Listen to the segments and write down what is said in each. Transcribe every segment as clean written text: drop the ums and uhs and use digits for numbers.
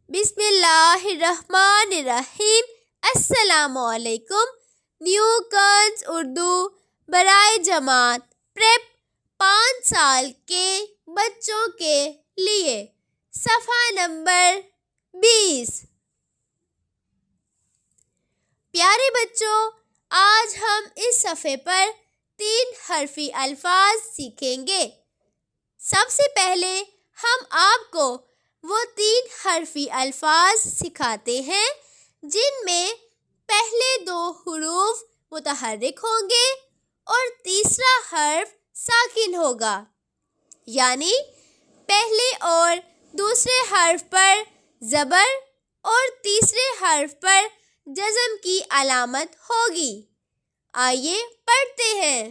بسم اللہ الرحمن الرحیم۔ السلام علیکم۔ نیو کنز اردو برائے جماعت پریپ 5 سال کے بچوں کے لیے، صفحہ نمبر 20۔ پیارے بچوں، آج ہم اس صفحے پر 3 حرفی الفاظ سیکھیں گے۔ سب سے پہلے ہم آپ کو وہ 3 حرفی الفاظ سکھاتے ہیں جن میں پہلے 2 حروف متحرک ہوں گے اور تیسرا حرف ساکن ہوگا، یعنی پہلے اور دوسرے حرف پر زبر اور تیسرے حرف پر جزم کی علامت ہوگی۔ آئیے پڑھتے ہیں۔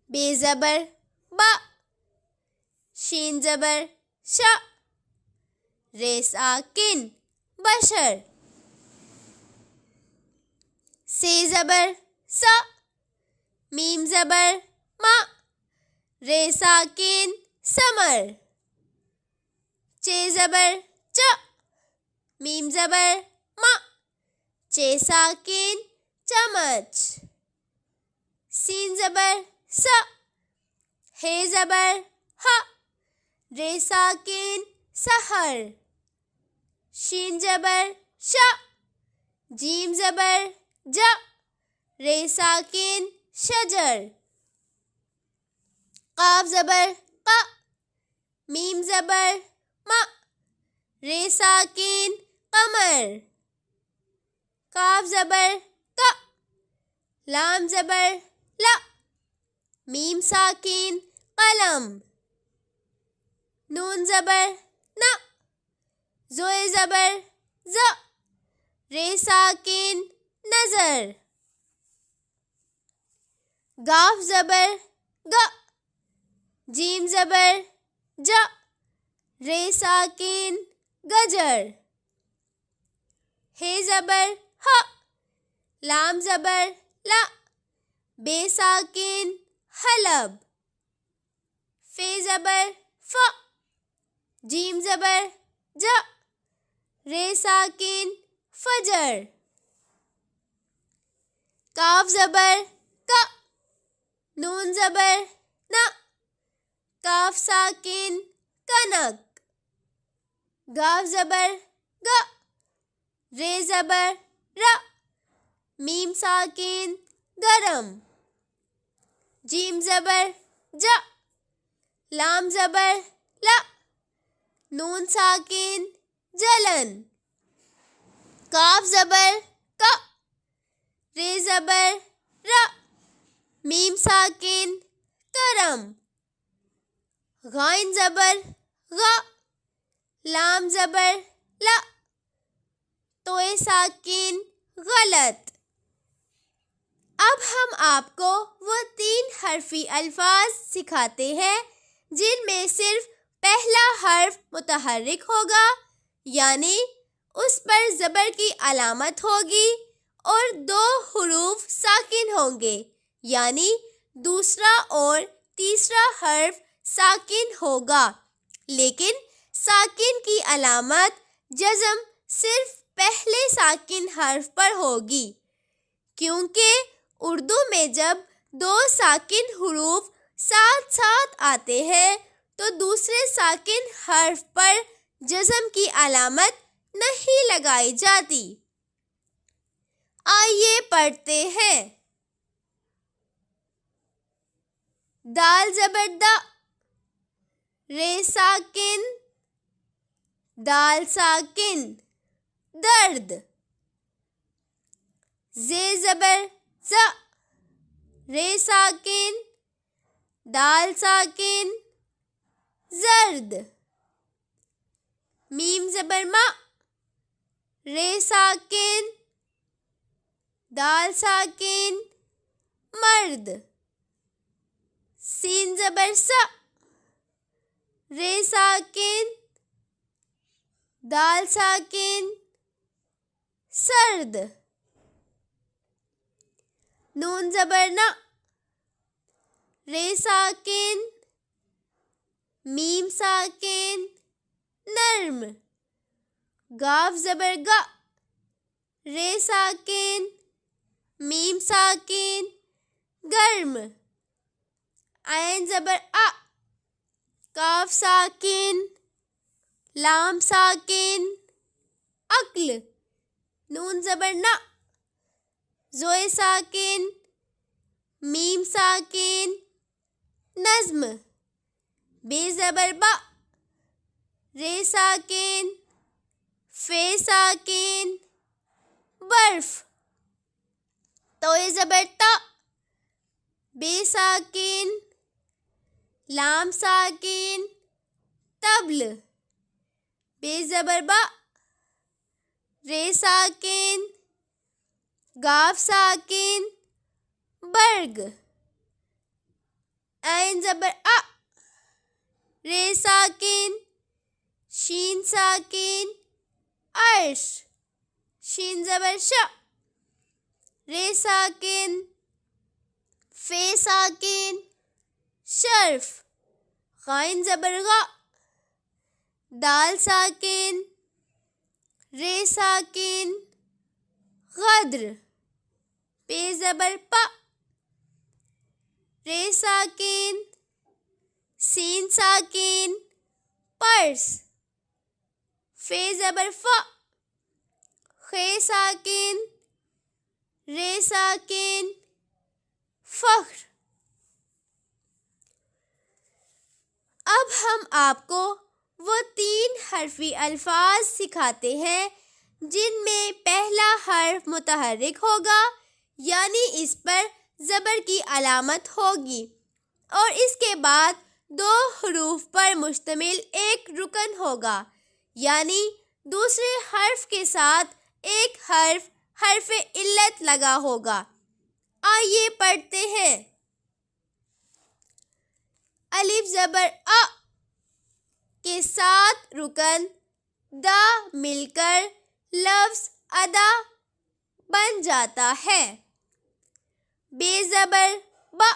بے زبر با، شین زبر ش، ر ساکن بشر، سے زبر س، میم زبر ما، ر ساکن سمر، چ زبر چ، میم زبر ما، چ ساکن چمچ، سین زبر س، ہ زبر ہ، ر ساکن سحر، شین زبر ش، جیم زبر ج، ر ساکن شجر، قاف زبر ق، میم زبر م، ر ساکن قمر، کاف زبر ک، لام زبر ل، میم ساکن قلم، نون زبر ن، زوئے زبر ز، ر ساکن نظر، گاف زبر گ، جیم زبر ج، ر ساکن گجر، ہ زبر ہ، لام زبر ل، بے ساکن حلب، ف زبر ف، جیم زبر ج، ر ساکن فجر، کاف زبر ک، نون زبر ن، کاف ساکن کنک، گاف زبر گ، ر زبر ر، میم ساکن گرم، جیم زبر ج، لام زبر ل، نون ساکن جلن، کاف زبر ک، ر زبر ر، میم ساکن کرم، غائن زبر غ، لام زبر ل، توئے ساکن غلط۔ اب ہم آپ کو وہ 3 حرفی الفاظ سکھاتے ہیں جن میں صرف پہلا حرف متحرک ہوگا، یعنی اس پر زبر کی علامت ہوگی، اور 2 حروف ساکن ہوں گے، یعنی دوسرا اور تیسرا حرف ساکن ہوگا، لیکن ساکن کی علامت جزم صرف پہلے ساکن حرف پر ہوگی، کیونکہ اردو میں جب 2 ساکن حروف ساتھ ساتھ آتے ہیں تو دوسرے ساکن حرف پر جزم کی علامت نہیں لگائی جاتی۔ آئیے پڑھتے ہیں۔ دال زبر د، ر ساکن دال ساکن درد، ز زبر ز، ر ساکن دال ساکن زرد، میم زبر م، ر ساکن دال ساکن مرد، سین زبر س، ر ساکن دال ساکن سرد، نون زبر ن، ر ساکن میم ساکن نرم، گرم. گاف زبر گا، رے ساکن، میم ساکن، گرم. عین زبر آ، کاف ساکن، لام ساکن، عقل. نون زبر نا، زوئے ساکن، میم ساکن، نظم. بے زبر با، رے ساکن، فے ساکن، برف. توئے زبر تا، بے ساکن، لام ساکن، طبل. بے زبر با، رے ساکن، گاف ساکن، برگ. عین زبر آ، رے ساکن، شین ساکن، عرش. شین زبر شا، رے ساکن، فے ساکن، شرف. غائن زبر غا، دال ساکن، رے ساکن، غدر. پے زبر پا، رے ساکن، سین ساکن، پرس. فے زبر فا، خے ساکن، رے ساکن، فخر. اب ہم آپ کو وہ 3 حرفی الفاظ سکھاتے ہیں جن میں پہلا حرف متحرک ہوگا، یعنی اس پر زبر کی علامت ہوگی، اور اس کے بعد 2 حروف پر مشتمل ایک رکن ہوگا، یعنی دوسرے حرف کے ساتھ ایک حرف علت لگا ہوگا. آئیے پڑھتے ہیں. الف زبر آ کے ساتھ رکن دا مل کر لفظ ادا بن جاتا ہے. بے زبر با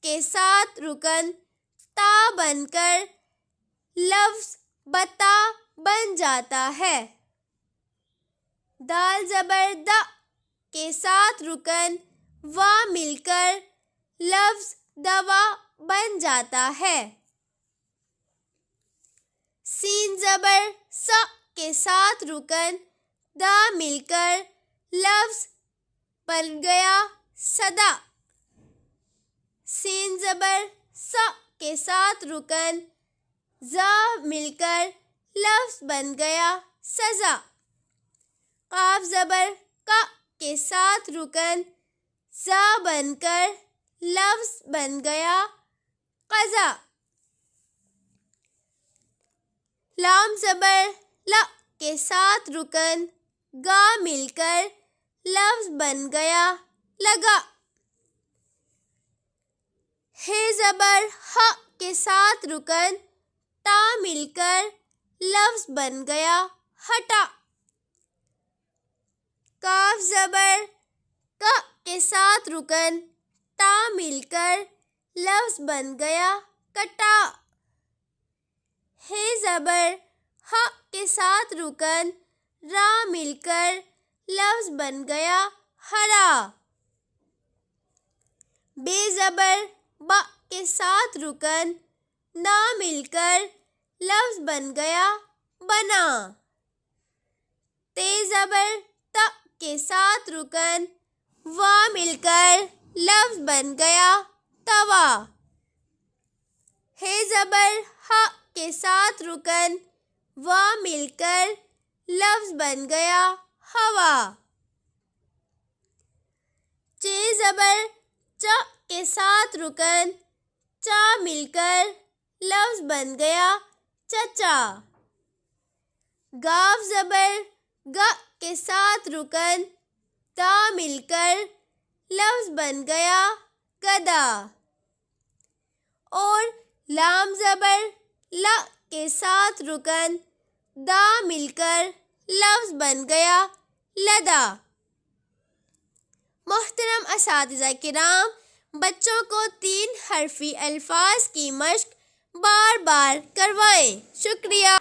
کے ساتھ رکن تا بن کر لفظ بتا بن جاتا ہے. دال زبر دا کے ساتھ رکن وا مل کر لفظ دوا بن جاتا ہے. سین زبر سا کے ساتھ رکن دا مل کر لفظ بن گیا صدا. سین زبر سا کے ساتھ رکن زا مل کر لفظ بن گیا سزا. قاف زبر کا کے ساتھ رکن زا بن کر لفظ بن گیا قضا. لام زبر لا کے ساتھ رکن گا مل کر لفظ بن گیا لگا. ہے زبر ہا کے ساتھ رکن تا مل کر لفظ بن گیا ہٹا. کاف زبر کا کے ساتھ رکن تا مل کر لفظ بن گیا کٹا. ہے زبر ہا کے ساتھ رکن را مل کر لفظ بن گیا ہرا. بے زبر با کے ساتھ رکن نا مل کر لفظ بن گیا بنا. تے زبر تا کے ساتھ رکن وا مل کر لفظ بن گیا توا. ہے زبر ہا کے ساتھ رکن وا مل کر لفظ بن گیا ہوا. چے زبر چا کے ساتھ رکن چا مل کر لفظ بن گیا چچا. گاف زبر گا کے ساتھ رکن دا مل کر لفظ بن گیا گدا. اور لام زبر لا کے ساتھ رکن دا مل کر لفظ بن گیا لدا. محترم اساتذہ کرام، بچوں کو 3 حرفی الفاظ کی مشق بار بار کروائیں. شکریہ.